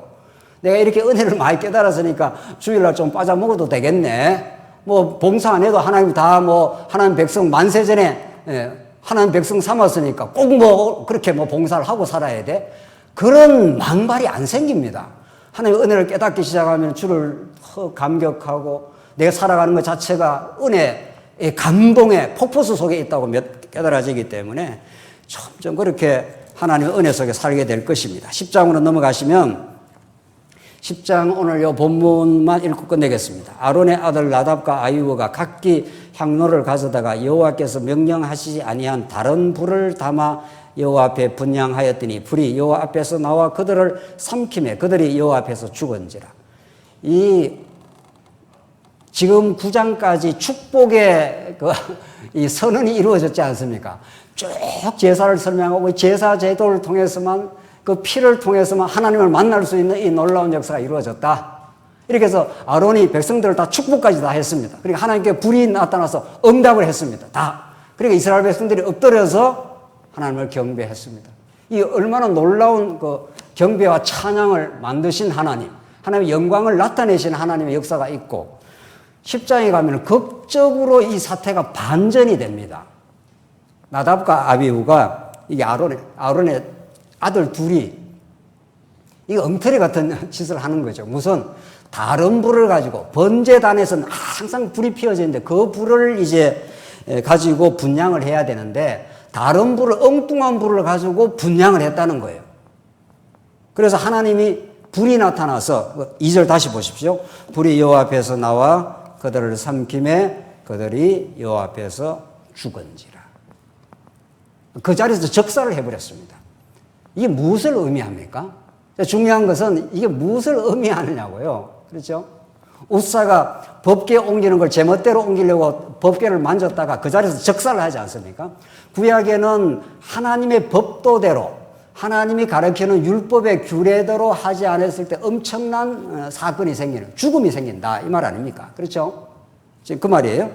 내가 이렇게 은혜를 많이 깨달았으니까 주일날 좀 빠져 먹어도 되겠네. 뭐 봉사 안 해도 하나님 다 뭐 하나님 백성 만세 전에 하나님 백성 삼았으니까 꼭 뭐 그렇게 뭐 봉사를 하고 살아야 돼. 그런 망발이 안 생깁니다. 하나님 은혜를 깨닫기 시작하면 주를 감격하고 내가 살아가는 것 자체가 은혜의 감동의 폭포수 속에 있다고 깨달아지기 때문에 점점 그렇게 하나님의 은혜 속에 살게 될 것입니다. 10장으로 넘어가시면 10장 오늘 이 본문만 읽고 끝내겠습니다. 아론의 아들 나답과 아비후가 각기 향로를 가져다가 여호와께서 명령하시지 아니한 다른 불을 담아 여호와 앞에 분향하였더니 불이 여호와 앞에서 나와 그들을 삼키매 그들이 여호와 앞에서 죽은지라. 지금 9장까지 축복의 이 선언이 이루어졌지 않습니까? 쭉 제사를 설명하고 제사 제도를 통해서만 그 피를 통해서만 하나님을 만날 수 있는 이 놀라운 역사가 이루어졌다. 이렇게 해서 아론이 백성들을 다 축복까지 다 했습니다. 그러니까 하나님께 불이 나타나서 응답을 했습니다. 다. 그러니까 이스라엘 백성들이 엎드려서 하나님을 경배했습니다. 이 얼마나 놀라운 그 경배와 찬양을 만드신 하나님, 하나님의 영광을 나타내신 하나님의 역사가 있고 10장에 가면 극적으로 이 사태가 반전이 됩니다. 나답과 아비후가 이게 아론의 아들 둘이 이거 엉터리 같은 짓을 하는 거죠. 무슨 다른 불을 가지고 번제단에서는 항상 불이 피어지는데 그 불을 이제 가지고 분향을 해야 되는데 다른 불을 엉뚱한 불을 가지고 분향을 했다는 거예요. 그래서 하나님이 불이 나타나서 2절 다시 보십시오. 불이 여호와 앞에서 나와 그들을 삼키매 그들이 여호와 앞에서 죽은지라. 그 자리에서 적살을 해버렸습니다. 이게 무엇을 의미합니까? 중요한 것은 이게 무엇을 의미하느냐고요. 그렇죠? 웃사가 법궤 옮기는 걸 제멋대로 옮기려고 법궤를 만졌다가 그 자리에서 적살을 하지 않습니까? 구약에는 하나님의 법도대로 하나님이 가르치는 율법의 규례대로 하지 않았을 때 엄청난 사건이 생기는, 죽음이 생긴다 이 말 아닙니까? 그렇죠? 지금 그 말이에요.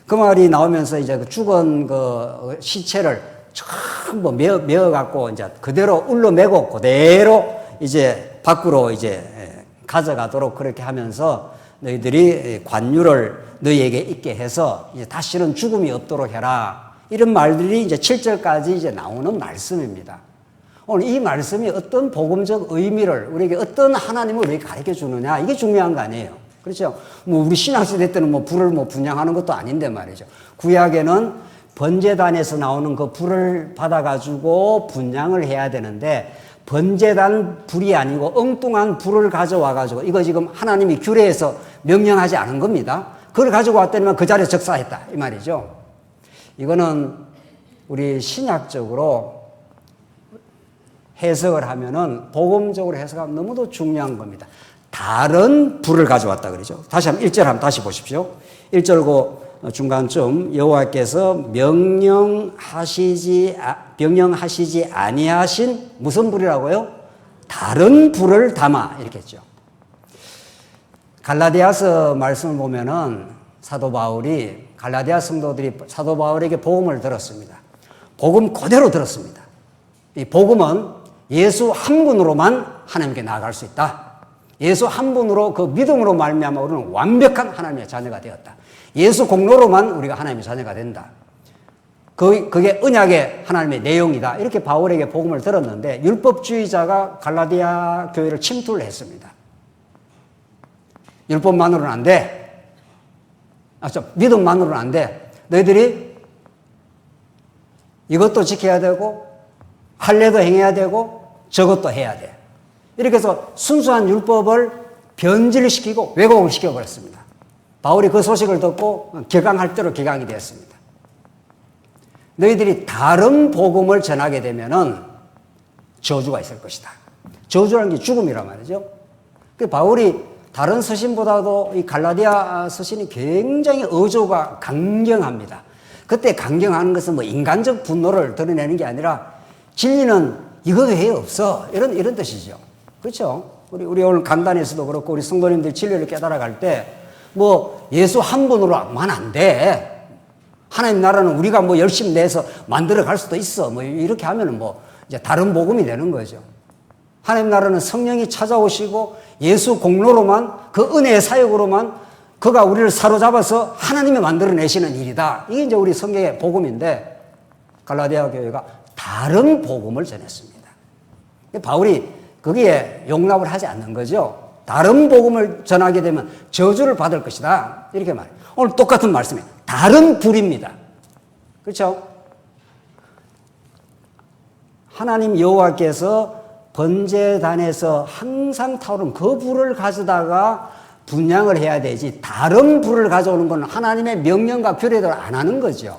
그 말이 나오면서 이제 그 죽은 그 시체를 전부 메어갖고 이제 그대로 울러매고 그대로 이제 밖으로 이제 가져가도록 그렇게 하면서 너희들이 관유를 너희에게 있게 해서 이제 다시는 죽음이 없도록 해라. 이런 말들이 이제 7절까지 이제 나오는 말씀입니다. 오늘 이 말씀이 어떤 복음적 의미를 우리에게 어떤 하나님을 우리에게 가르쳐 주느냐 이게 중요한 거 아니에요. 그렇죠? 뭐 우리 신학시대 때는 뭐 불을 뭐 분향하는 것도 아닌데 말이죠. 구약에는 번제단에서 나오는 그 불을 받아가지고 분향을 해야 되는데 번제단 불이 아니고 엉뚱한 불을 가져와가지고 이거 지금 하나님이 규례에서 명령하지 않은 겁니다. 그걸 가지고 왔더니만 그 자리에 적사했다 이 말이죠. 이거는 우리 신학적으로 해석을 하면은 복음적으로 해석하면 너무도 중요한 겁니다. 다른 불을 가져왔다 그러죠. 다시 한번 1절 한번 다시 보십시오. 1절고 중간쯤 여호와께서 명령하시지 아니하신 무슨 불이라고요? 다른 불을 담아 이렇게 했죠. 갈라디아서 말씀을 보면은 사도 바울이 갈라디아 성도들이 사도 바울에게 복음을 들었습니다. 복음 그대로 들었습니다. 이 복음은 예수 한 분으로만 하나님께 나아갈 수 있다. 예수 한 분으로 그 믿음으로 말미암아 우리는 완벽한 하나님의 자녀가 되었다. 예수 공로로만 우리가 하나님의 자녀가 된다. 그게 언약의 하나님의 내용이다. 이렇게 바울에게 복음을 들었는데 율법주의자가 갈라디아 교회를 침투를 했습니다. 율법만으로는 안 돼. 믿음만으로는 안 돼. 너희들이 이것도 지켜야 되고 할례도 행해야 되고 저것도 해야 돼. 이렇게 해서 순수한 율법을 변질시키고 왜곡을 시켜버렸습니다. 바울이 그 소식을 듣고 격앙할 대로 격앙이 되었습니다. 너희들이 다른 복음을 전하게 되면은 저주가 있을 것이다. 저주라는 게 죽음이란 말이죠. 그 바울이 다른 서신보다도 이 갈라디아 서신이 굉장히 어조가 강경합니다. 그때 강경하는 것은 뭐 인간적 분노를 드러내는 게 아니라 진리는 이거 외에 없어. 이런 뜻이죠. 그렇죠? 우리 오늘 간단에서도 그렇고 우리 성도님들 진리를 깨달아갈 때 뭐 예수 한 분으로만 안 돼. 하나님 나라는 우리가 뭐 열심히 내서 만들어 갈 수도 있어. 뭐 이렇게 하면은 뭐 이제 다른 복음이 되는 거죠. 하나님 나라는 성령이 찾아오시고 예수 공로로만 그 은혜의 사역으로만 그가 우리를 사로잡아서 하나님이 만들어내시는 일이다. 이게 이제 우리 성경의 복음인데 갈라디아 교회가 다른 복음을 전했습니다. 바울이 거기에 용납을 하지 않는 거죠. 다른 복음을 전하게 되면 저주를 받을 것이다. 이렇게 말해요. 오늘 똑같은 말씀이에요. 다른 불입니다. 그렇죠? 하나님 여호와께서 번제단에서 항상 타오르는 그 불을 가져다가 분향을 해야 되지 다른 불을 가져오는 건 하나님의 명령과 규례대로 안 하는 거죠.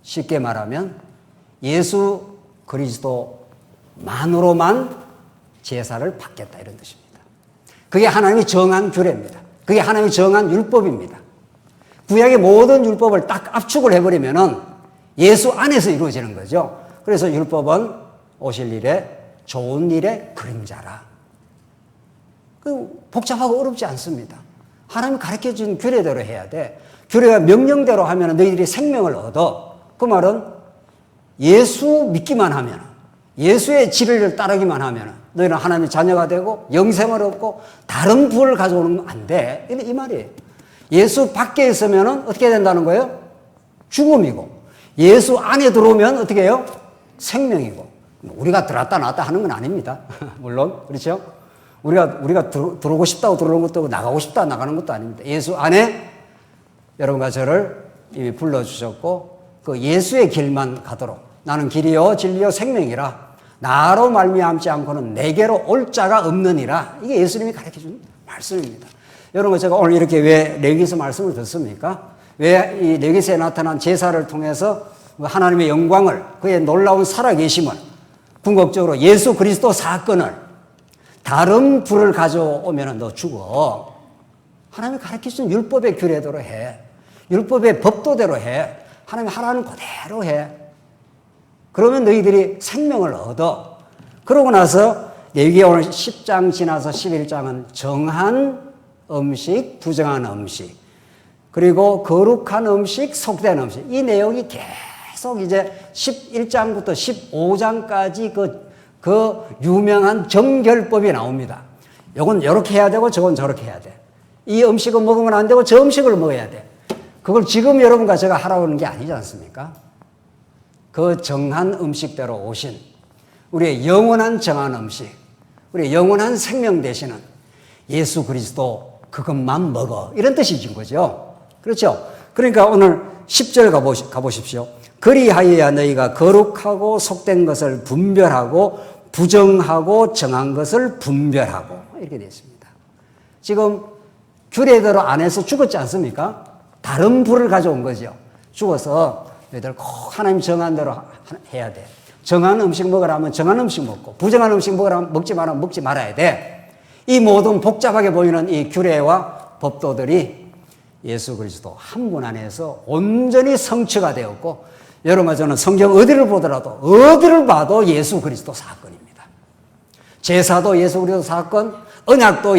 쉽게 말하면 예수 그리스도만으로만 제사를 받겠다 이런 뜻입니다. 그게 하나님이 정한 규례입니다. 그게 하나님이 정한 율법입니다. 구약의 모든 율법을 딱 압축을 해버리면은 예수 안에서 이루어지는 거죠. 그래서 율법은 오실 일에 좋은 일의 그림자라. 복잡하고 어렵지 않습니다. 하나님이 가르쳐준 규례대로 해야 돼. 규례가 명령대로 하면 너희들이 생명을 얻어. 그 말은 예수 믿기만 하면, 예수의 진리를 따르기만 하면 너희는 하나님의 자녀가 되고 영생을 얻고 다른 부를 가져오는 건 안 돼. 이 말이에요. 예수 밖에 있으면 어떻게 된다는 거예요? 죽음이고 예수 안에 들어오면 어떻게 해요? 생명이고. 우리가 들어왔다 나왔다 하는 건 아닙니다. 물론 그렇죠? 우리가 들어오고 싶다고 들어오는 것도 아니고 나가고 싶다 나가는 것도 아닙니다. 예수 안에 여러분과 저를 이미 불러주셨고 그 예수의 길만 가도록 나는 길이요 진리요 생명이라 나로 말미암지 않고는 내게로 올 자가 없느니라. 이게 예수님이 가르쳐준 말씀입니다. 여러분 제가 오늘 이렇게 왜 레위기서 말씀을 듣습니까? 왜 이 레위기서에 나타난 제사를 통해서 하나님의 영광을 그의 놀라운 살아계심을 궁극적으로 예수 그리스도 사건을 다른 불을 가져오면 너 죽어. 하나님이 가르쳐준 율법의 규례대로 해. 율법의 법도대로 해. 하나님 하라는 그대로 해. 그러면 너희들이 생명을 얻어. 그러고 나서 레위기가 오늘 10장 지나서 11장은 정한 음식, 부정한 음식, 그리고 거룩한 음식, 속된 음식. 이 내용이 계속 이제 11장부터 15장까지 그 유명한 정결법이 나옵니다. 이건 이렇게 해야 되고 저건 저렇게 해야 돼. 이 음식은 먹으면 안 되고 저 음식을 먹어야 돼. 그걸 지금 여러분과 제가 하라고 하는 게 아니지 않습니까? 그 정한 음식대로 오신 우리의 영원한 정한 음식, 우리의 영원한 생명 되시는 예수 그리스도 그것만 먹어. 이런 뜻이진 거죠. 그렇죠? 그러니까 오늘 10절 가보십시오. 그리하여야 너희가 거룩하고 속된 것을 분별하고 부정하고 정한 것을 분별하고 이렇게 되어 있습니다. 지금 규례대로 안 해서 죽었지 않습니까? 다른 불을 가져온 거죠. 죽어서 너희들 꼭 하나님 정한 대로 해야 돼. 정한 음식 먹으라 하면 정한 음식 먹고 부정한 음식 먹으라 하면 먹지 말아야 돼. 이 모든 복잡하게 보이는 이 규례와 법도들이 예수 그리스도 한 분 안에서 온전히 성취가 되었고 여러분 저는 성경 어디를 보더라도 어디를 봐도 예수 그리스도 사건입니다. 제사도 예수 그리스도 사건, 언약도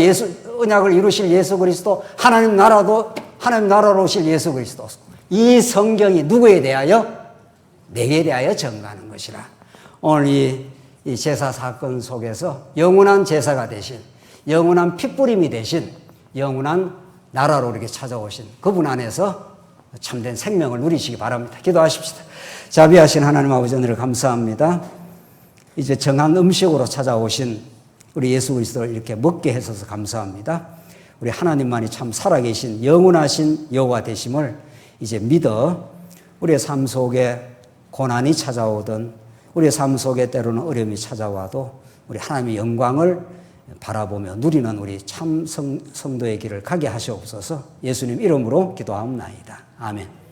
언약을 이루실 예수 그리스도, 하나님 나라로 오실 예수 그리스도. 이 성경이 누구에 대하여? 내게 대하여 증거하는 것이라. 오늘 이 제사 사건 속에서 영원한 제사가 되신, 영원한 핏부림이 되신, 영원한 나라로 이렇게 찾아오신 그분 안에서 참된 생명을 누리시기 바랍니다. 기도하십시다. 자비하신 하나님 아버지, 오늘 감사합니다. 이제 정한 음식으로 찾아오신 우리 예수 그리스도를 이렇게 먹게 해줘서 감사합니다. 우리 하나님만이 참 살아계신 영원하신 여호와 되심을 이제 믿어 우리의 삶 속에 고난이 찾아오든 우리의 삶 속에 때로는 어려움이 찾아와도 우리 하나님의 영광을 바라보며 누리는 우리 참 성도의 길을 가게 하시옵소서. 예수님 이름으로 기도하옵나이다. 아멘.